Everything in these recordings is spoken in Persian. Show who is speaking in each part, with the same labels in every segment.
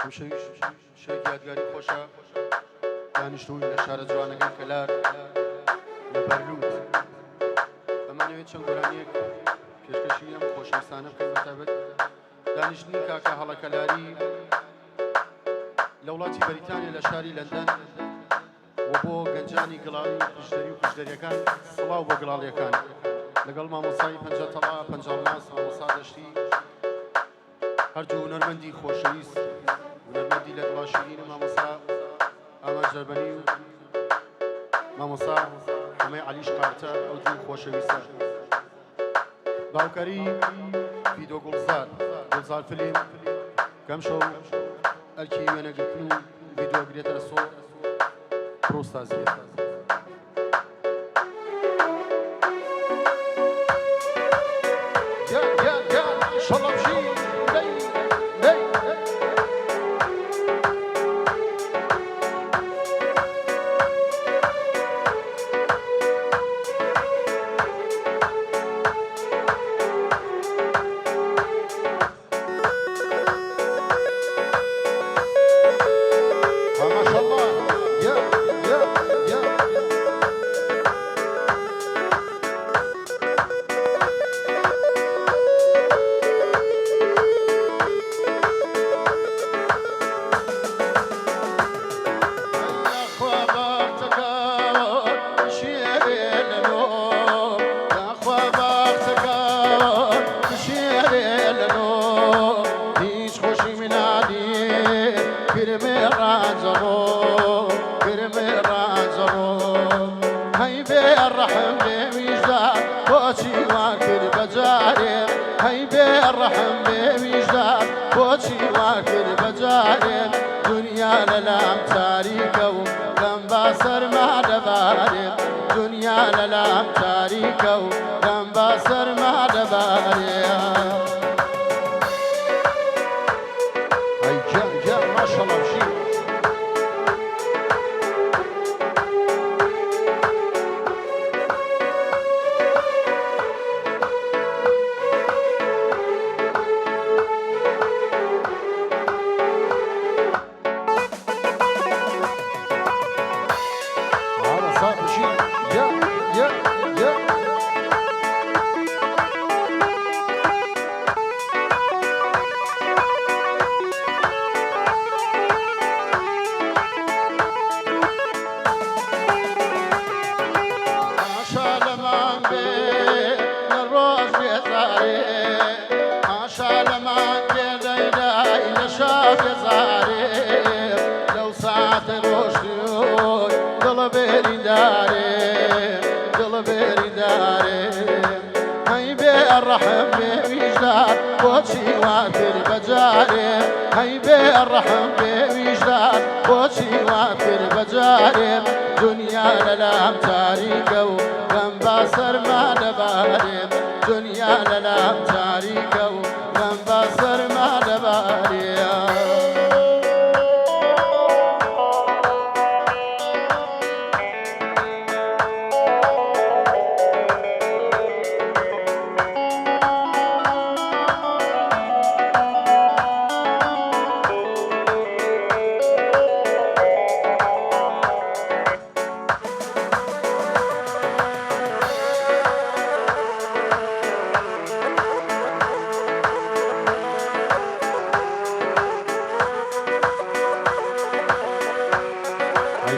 Speaker 1: هەمشەویش شەوێکی یادگاری خۆشە دانیشتووی لە شارە جوانەکەی کەلار لە بەرلووت ئەمانەوێت چەند گۆرانیەک پێشکەشی ئەم خۆشەویستانە بکەین بەتایبەت دانیشتنی کاکە هەڵەکەلاری لە وڵاتی بەریتانیا لە شاری لەندەن و بۆ گەنجانی گڵاوی پشدەری و پشدەریەکان سڵاو بۆ گڵاڵیەکان لەگەڵ مامۆسای پەنجەتەڵا پەنجاڵناس مامۆسا دەشتی هەردوو هونەرمەندی خۆشەویست هونەرمەندی لە دڵاشیرین و مامۆسا ئاماژ دەربەنی و مامۆسا ئەمەی عەلیش قارتە ئەو دوو خۆشەویستە باوکاری ڤیدۆ گوڵزار فلیم کەم شەو ئەرکی وێنەگرتن و ڤیدۆ گرێتە لە سۆ پرۆستازیە شەڵەبژی دنیا لەلام تاریکە و لەم باسەرما دەبارێت دنیا لەلام تاریکە و لەم باسەرما دەبارێت ئەی گیان گیان ماشەڵڵا بژی الرحم بوجدان بوشي وافر بجاري هاي بي الرحم بوجدان بوشي وافر بجاري دنيا للام تاريكة وغم باصر ما دباري دنيا للام تاريكة وغم باصر ما دباري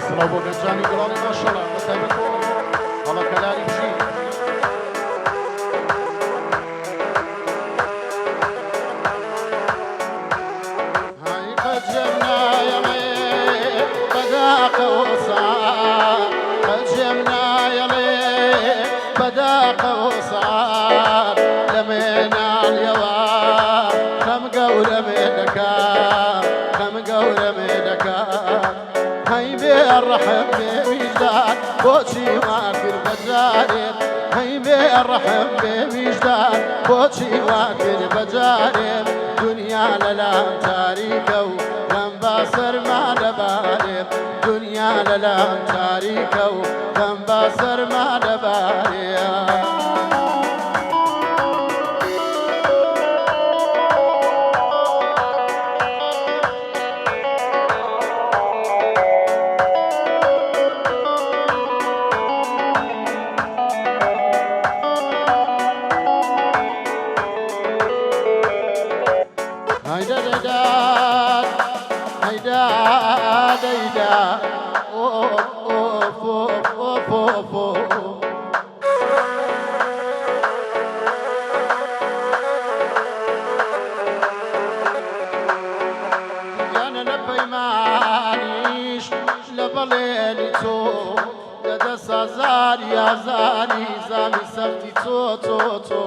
Speaker 1: سلام بۆ گەنجانی گڵاڵی ماشەڵڵا بەتایبەت بۆ هەڵەکەلاری بژی هاي قد جبنايڵێ بەداقە وسار قد جبنايڵێ بەداقە وسار لەمێناڵیەوە خەم گەورەمێ دەکات خەم گەورەمێ دەکات هاي بي الرحم بوجدان بوشي وافر بجاري هاي بي الرحم بوجدان بوشي وافر بجاري دنيا للام تاريكة وغم باصر ما دباري دنيا للام تاريكة وغم باصر ما دباري بەڵێنی تۆ لەدەست ئازاری ئازاری زامی سەختی تۆ تۆ تۆ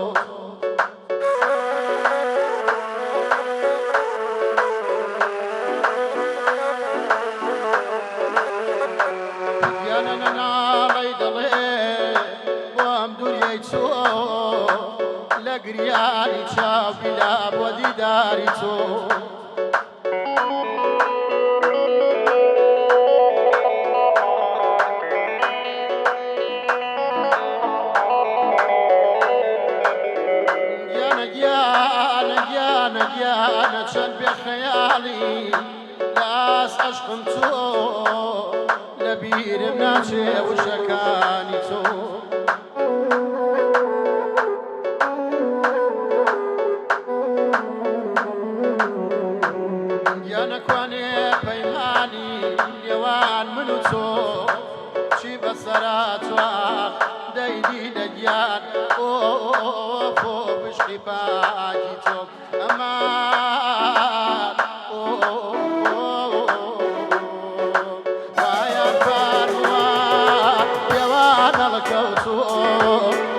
Speaker 1: گیانە نەناڵەی دەڵێ بۆ ئەم دووریەی تۆ لە گریانی چاویلا بۆ دیداری تۆ گیانە چەند بێ خەیاڵی لاس عەشقم تۆ لە بیرم ناچێ وشەکانی تۆ گیانە کوانێ پەیمانی نێوان من و تۆ چی بەسەرا تواق دەیدی لە گیان ئۆ بشقی پاکی تۆ ئەمان وایان پاروە پێوان هەڵکەوتۆ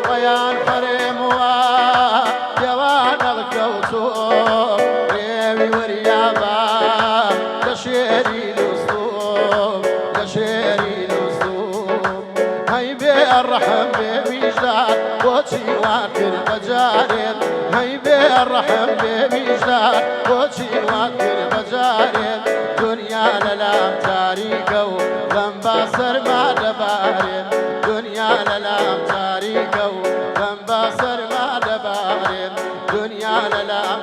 Speaker 1: وایان پەرێموە پێوان هەڵکەوتۆ ڕێوی وەریابە لە شێری لوستۆم لە شێری لوستۆم هەی بێ ڕەحم بێ ویژدان بۆچی وا کرد بەجارێت هەی بێ ڕەحم بێ ویژدان بۆچی وا کرد بەجارێت دنیا لەلام تاریکە و بەم با سەرما دەبارێت دنیا لەلام تاریکە و بەم با سەرما دەبارێت دنیا لەلام